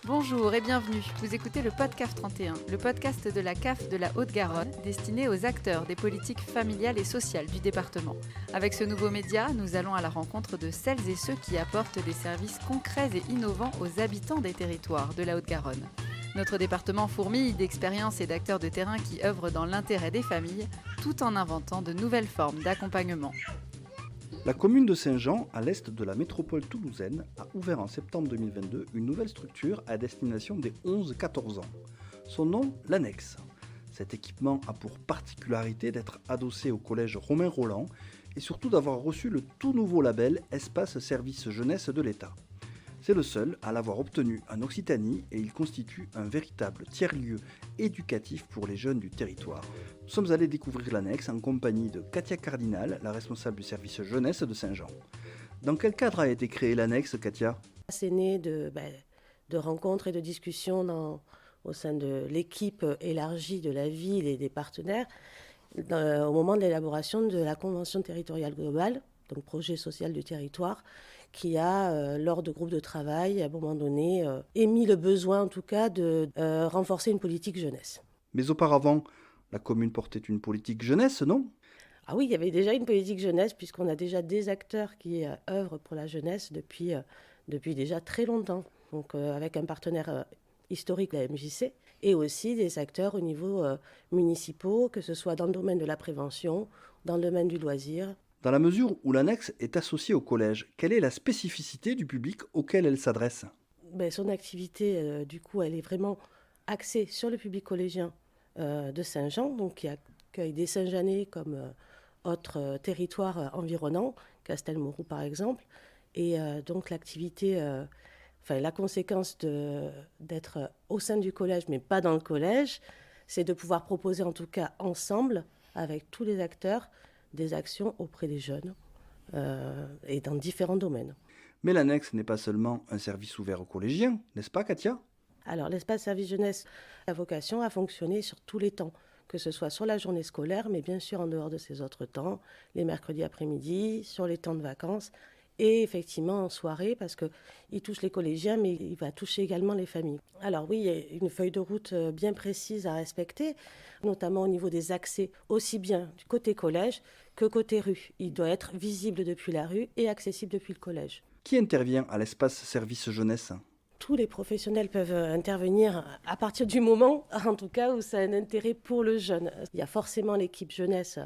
Bonjour et bienvenue, vous écoutez le PodCAF 31, le podcast de la CAF de la Haute-Garonne destiné aux acteurs des politiques familiales et sociales du département. Avec ce nouveau média, nous allons à la rencontre de celles et ceux qui apportent des services concrets et innovants aux habitants des territoires de la Haute-Garonne. Notre département fourmille d'expériences et d'acteurs de terrain qui œuvrent dans l'intérêt des familles, tout en inventant de nouvelles formes d'accompagnement. La commune de Saint-Jean, à l'est de la métropole toulousaine, a ouvert en septembre 2022 une nouvelle structure à destination des 11-14 ans. Son nom, l'Annexe. Cet équipement a pour particularité d'être adossé au collège Romain Rolland et surtout d'avoir reçu le tout nouveau label Espace Service Jeunesse de l'État. C'est le seul à l'avoir obtenu en Occitanie et il constitue un véritable tiers-lieu éducatif pour les jeunes du territoire. Nous sommes allés découvrir l'annexe en compagnie de Katia Cardinal, la responsable du service jeunesse de Saint-Jean. Dans quel cadre a été créée l'annexe, Katia ? C'est né de rencontres et de discussions au sein de l'équipe élargie de la ville et des partenaires au moment de l'élaboration de la Convention territoriale globale, donc projet social du territoire, qui a, lors de groupes de travail, à un moment donné, émis le besoin, en tout cas, de renforcer une politique jeunesse. Mais auparavant, la commune portait une politique jeunesse, non ? Ah oui, il y avait déjà une politique jeunesse, puisqu'on a déjà des acteurs qui œuvrent pour la jeunesse depuis déjà très longtemps. Donc, avec un partenaire historique, la MJC, et aussi des acteurs au niveau municipaux, que ce soit dans le domaine de la prévention, dans le domaine du loisir. Dans la mesure où l'annexe est associée au collège, quelle est la spécificité du public auquel elle s'adresse ? Son activité, du coup, elle est vraiment axée sur le public collégien de Saint-Jean, donc qui accueille des Saint-Jeanais comme autres territoires environnants, Castelmourou par exemple. Et donc l'activité, la conséquence d'être au sein du collège, mais pas dans le collège, c'est de pouvoir proposer en tout cas ensemble, avec tous les acteurs, des actions auprès des jeunes et dans différents domaines. Mais l'annexe n'est pas seulement un service ouvert aux collégiens, n'est-ce pas Katia ? Alors l'espace service jeunesse a vocation à fonctionner sur tous les temps, que ce soit sur la journée scolaire, mais bien sûr en dehors de ces autres temps, les mercredis après-midi, sur les temps de vacances et effectivement en soirée, parce qu'il touche les collégiens, mais il va toucher également les familles. Alors oui, il y a une feuille de route bien précise à respecter, notamment au niveau des accès, aussi bien du côté collège que côté rue. Il doit être visible depuis la rue et accessible depuis le collège. Qui intervient à l'espace service jeunesse ? Tous les professionnels peuvent intervenir à partir du moment, en tout cas, où ça a un intérêt pour le jeune. Il y a forcément l'équipe jeunesse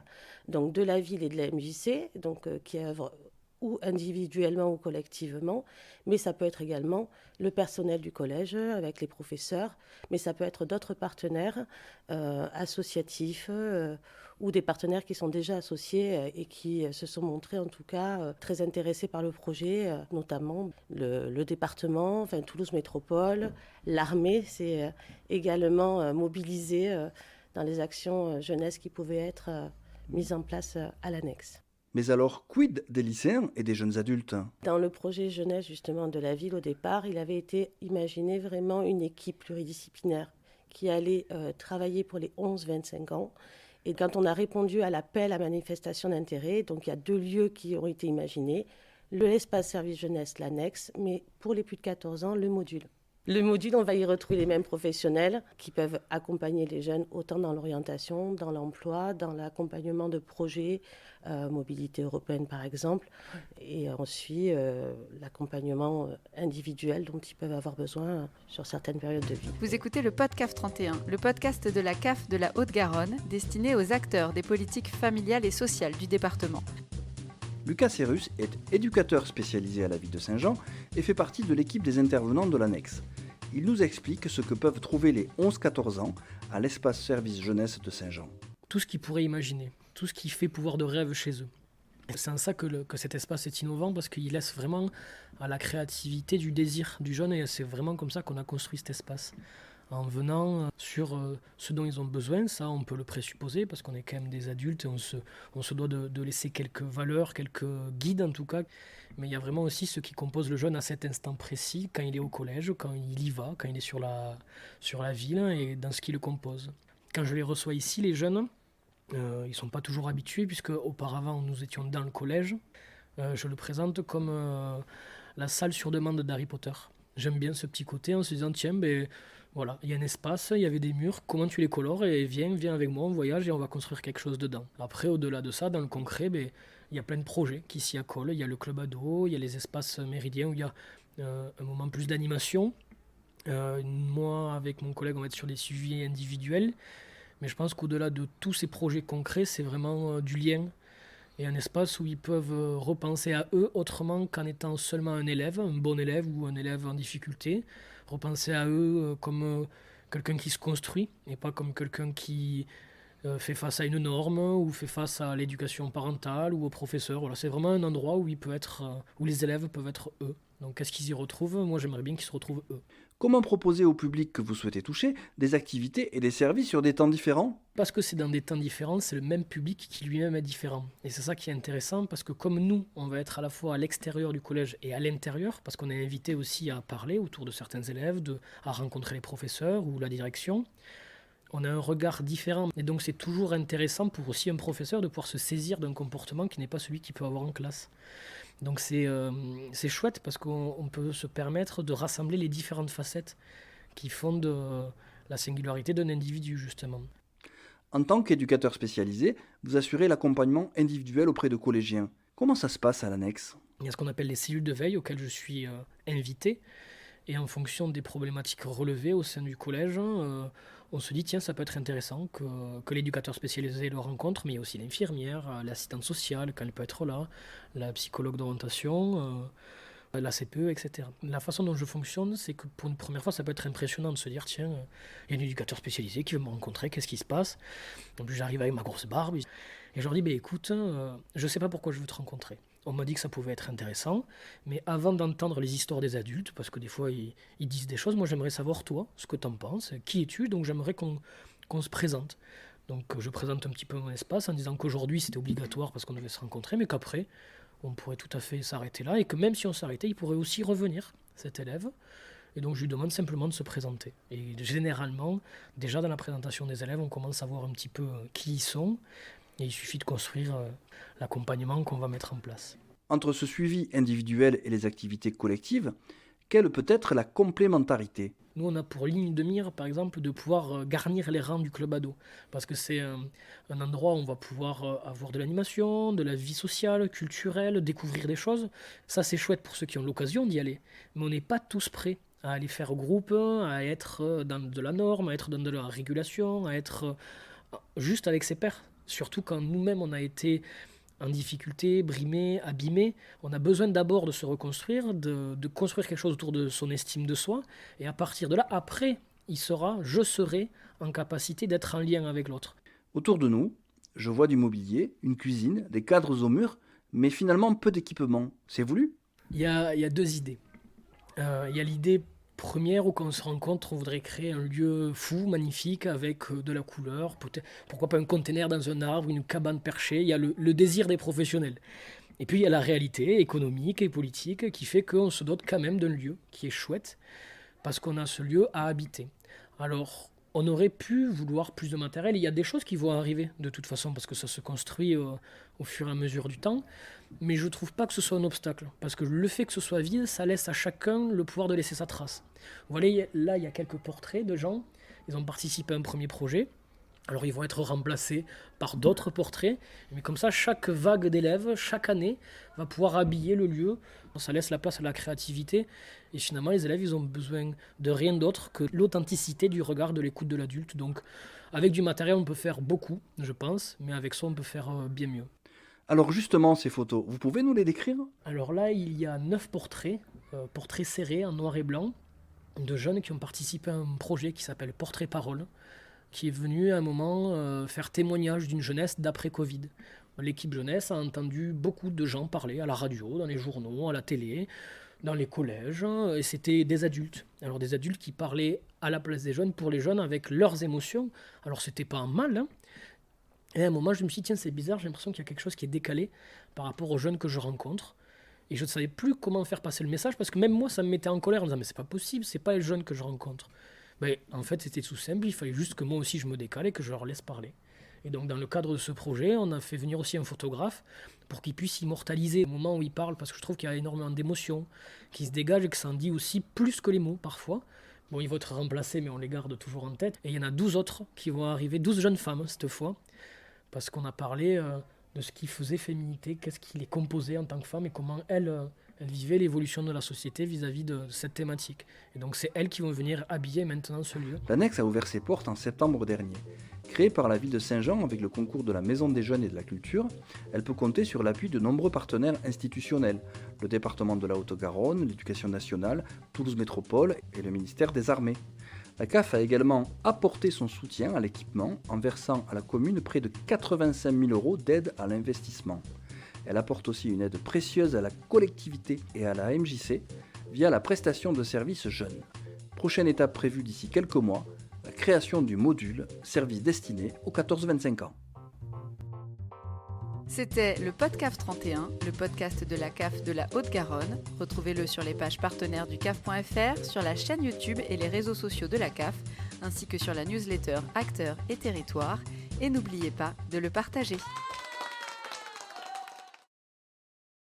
donc de la ville et de la MJC, donc, qui œuvre ou individuellement ou collectivement, mais ça peut être également le personnel du collège avec les professeurs, mais ça peut être d'autres partenaires associatifs ou des partenaires qui sont déjà associés et qui se sont montrés en tout cas très intéressés par le projet, notamment le département, Toulouse Métropole, l'armée s'est également mobilisée dans les actions jeunesse qui pouvaient être mises en place à l'annexe. Mais alors, quid des lycéens et des jeunes adultes ? Dans le projet jeunesse justement de la ville au départ, il avait été imaginé vraiment une équipe pluridisciplinaire qui allait travailler pour les 11-25 ans. Et quand on a répondu à l'appel à manifestation d'intérêt, donc il y a 2 lieux qui ont été imaginés, l'espace service jeunesse, l'annexe, mais pour les plus de 14 ans, le module. Le module, on va y retrouver les mêmes professionnels qui peuvent accompagner les jeunes autant dans l'orientation, dans l'emploi, dans l'accompagnement de projets, mobilité européenne par exemple, et ensuite l'accompagnement individuel dont ils peuvent avoir besoin sur certaines périodes de vie. Vous écoutez le PodCAF 31, le podcast de la CAF de la Haute-Garonne destiné aux acteurs des politiques familiales et sociales du département. Lucas Cérus est éducateur spécialisé à la ville de Saint-Jean et fait partie de l'équipe des intervenants de l'annexe. Il nous explique ce que peuvent trouver les 11-14 ans à l'espace service jeunesse de Saint-Jean. Tout ce qu'ils pourraient imaginer, tout ce qui fait pouvoir de rêve chez eux. C'est en ça que cet espace est innovant, parce qu'il laisse vraiment à la créativité du désir du jeune, et c'est vraiment comme ça qu'on a construit cet espace. En venant sur ce dont ils ont besoin, ça on peut le présupposer parce qu'on est quand même des adultes et on se doit de laisser quelques valeurs, quelques guides en tout cas. Mais il y a vraiment aussi ce qui compose le jeune à cet instant précis, quand il est au collège, quand il y va, quand il est sur la ville et dans ce qui le compose. Quand je les reçois ici, les jeunes, ils ne sont pas toujours habitués puisque auparavant nous étions dans le collège. Je le présente comme la salle sur demande d'Harry Potter. J'aime bien ce petit côté en se disant, tiens, ben, voilà, il y a un espace, il y avait des murs, comment tu les colores et viens avec moi, on voyage et on va construire quelque chose dedans. Après, au-delà de ça, dans le concret, ben, il y a plein de projets qui s'y accolent. Il y a le club ado, il y a les espaces méridiens où il y a un moment plus d'animation. Moi, avec mon collègue, on va être sur des suivis individuels. Mais je pense qu'au-delà de tous ces projets concrets, c'est vraiment du lien et un espace où ils peuvent repenser à eux autrement qu'en étant seulement un élève, un bon élève ou un élève en difficulté. Repenser à eux comme quelqu'un qui se construit et pas comme quelqu'un qui fait face à une norme ou fait face à l'éducation parentale ou au professeur. Voilà, c'est vraiment un endroit où, où les élèves peuvent être eux. Donc qu'est-ce qu'ils y retrouvent? Moi j'aimerais bien qu'ils se retrouvent eux. Comment proposer au public que vous souhaitez toucher des activités et des services sur des temps différents? Parce que c'est dans des temps différents, c'est le même public qui lui-même est différent. Et c'est ça qui est intéressant, parce que comme nous, on va être à la fois à l'extérieur du collège et à l'intérieur, parce qu'on est invité aussi à parler autour de certains élèves, à rencontrer les professeurs ou la direction, on a un regard différent. Et donc c'est toujours intéressant pour aussi un professeur de pouvoir se saisir d'un comportement qui n'est pas celui qu'il peut avoir en classe. Donc c'est chouette parce qu'on peut se permettre de rassembler les différentes facettes qui font de la singularité d'un individu, justement. En tant qu'éducateur spécialisé, vous assurez l'accompagnement individuel auprès de collégiens. Comment ça se passe à l'annexe? Il y a ce qu'on appelle les cellules de veille auxquelles je suis invité. Et en fonction des problématiques relevées au sein du collège, on se dit, tiens, ça peut être intéressant que l'éducateur spécialisé le rencontre, mais il y a aussi l'infirmière, l'assistante sociale, quand elle peut être là, la psychologue d'orientation, la CPE, etc. La façon dont je fonctionne, c'est que pour une première fois, ça peut être impressionnant de se dire, tiens, il y a un éducateur spécialisé qui veut me rencontrer, qu'est-ce qui se passe? En plus, j'arrive avec ma grosse barbe, et je leur dis, écoute, je ne sais pas pourquoi je veux te rencontrer. On m'a dit que ça pouvait être intéressant, mais avant d'entendre les histoires des adultes, parce que des fois ils disent des choses, moi j'aimerais savoir toi, ce que tu en penses, qui es-tu, donc j'aimerais qu'on se présente. Donc je présente un petit peu mon espace en disant qu'aujourd'hui c'était obligatoire parce qu'on devait se rencontrer, mais qu'après on pourrait tout à fait s'arrêter là, et que même si on s'arrêtait, il pourrait aussi revenir, cet élève. Et donc je lui demande simplement de se présenter. Et généralement, déjà dans la présentation des élèves, on commence à voir un petit peu qui ils sont, et il suffit de construire l'accompagnement qu'on va mettre en place. Entre ce suivi individuel et les activités collectives, quelle peut être la complémentarité? Nous, on a pour ligne de mire, par exemple, de pouvoir garnir les rangs du club ado. Parce que c'est un endroit où on va pouvoir avoir de l'animation, de la vie sociale, culturelle, découvrir des choses. Ça, c'est chouette pour ceux qui ont l'occasion d'y aller. Mais on n'est pas tous prêts à aller faire groupe, à être dans de la norme, à être dans de la régulation, à être juste avec ses pairs. Surtout quand nous-mêmes, on a été en difficulté, brimé, abîmé. On a besoin d'abord de se reconstruire, de construire quelque chose autour de son estime de soi. Et à partir de là, après, je serai en capacité d'être en lien avec l'autre. Autour de nous, je vois du mobilier, une cuisine, des cadres au mur, mais finalement peu d'équipement. C'est voulu? Il y a deux idées. Il y a l'idée première où quand on se rencontre, on voudrait créer un lieu fou, magnifique, avec de la couleur, pourquoi pas un conteneur dans un arbre, une cabane perchée. Il y a le désir des professionnels. Et puis il y a la réalité économique et politique qui fait qu'on se dote quand même d'un lieu qui est chouette, parce qu'on a ce lieu à habiter. Alors, on aurait pu vouloir plus de matériel. Il y a des choses qui vont arriver de toute façon, parce que ça se construit au fur et à mesure du temps. Mais je ne trouve pas que ce soit un obstacle, parce que le fait que ce soit vide, ça laisse à chacun le pouvoir de laisser sa trace. Vous voyez, là, il y a quelques portraits de gens. Ils ont participé à un premier projet. Alors, ils vont être remplacés par d'autres portraits. Mais comme ça, chaque vague d'élèves, chaque année, va pouvoir habiller le lieu. Ça laisse la place à la créativité. Et finalement, les élèves, ils ont besoin de rien d'autre que l'authenticité du regard, de l'écoute de l'adulte. Donc, avec du matériel, on peut faire beaucoup, je pense. Mais avec ça, on peut faire bien mieux. Alors justement, ces photos, vous pouvez nous les décrire? Alors là, il y a 9 portraits, portraits serrés en noir et blanc, de jeunes qui ont participé à un projet qui s'appelle Portrait Parole, qui est venu à un moment faire témoignage d'une jeunesse d'après-Covid. L'équipe jeunesse a entendu beaucoup de gens parler à la radio, dans les journaux, à la télé, dans les collèges, et c'était des adultes. Alors des adultes qui parlaient à la place des jeunes, pour les jeunes, avec leurs émotions. Alors c'était pas un mal, hein. Et à un moment, je me suis dit, tiens, c'est bizarre, j'ai l'impression qu'il y a quelque chose qui est décalé par rapport aux jeunes que je rencontre. Et je ne savais plus comment faire passer le message, parce que même moi, ça me mettait en colère en me disant, mais c'est pas possible, c'est pas les jeunes que je rencontre. Mais en fait, c'était tout simple, il fallait juste que moi aussi je me décale et que je leur laisse parler. Et donc dans le cadre de ce projet, on a fait venir aussi un photographe pour qu'il puisse immortaliser le moment où il parle, parce que je trouve qu'il y a énormément d'émotions qui se dégagent et que ça en dit aussi plus que les mots parfois. Bon, ils vont être remplacés, mais on les garde toujours en tête. Et il y en a 12 autres qui vont arriver, 12 jeunes femmes cette fois, parce qu'on a parlé de ce qui faisait féminité, qu'est-ce qui les composait en tant que femmes et comment elles vivaient l'évolution de la société vis-à-vis de cette thématique. Et donc c'est elles qui vont venir habiller maintenant ce lieu. L'annexe a ouvert ses portes en septembre dernier. Créée par la ville de Saint-Jean avec le concours de la Maison des Jeunes et de la Culture, elle peut compter sur l'appui de nombreux partenaires institutionnels, le département de la Haute-Garonne, l'Éducation nationale, Toulouse Métropole et le ministère des Armées. La CAF a également apporté son soutien à l'équipement en versant à la commune près de 85 000 € d'aide à l'investissement. Elle apporte aussi une aide précieuse à la collectivité et à la MJC via la prestation de services jeunes. Prochaine étape prévue d'ici quelques mois, la création du module service destiné aux 14-25 ans. C'était le PodCAF 31, le podcast de la CAF de la Haute-Garonne. Retrouvez-le sur les pages partenaires du CAF.fr, sur la chaîne YouTube et les réseaux sociaux de la CAF, ainsi que sur la newsletter Acteurs et Territoires. Et n'oubliez pas de le partager.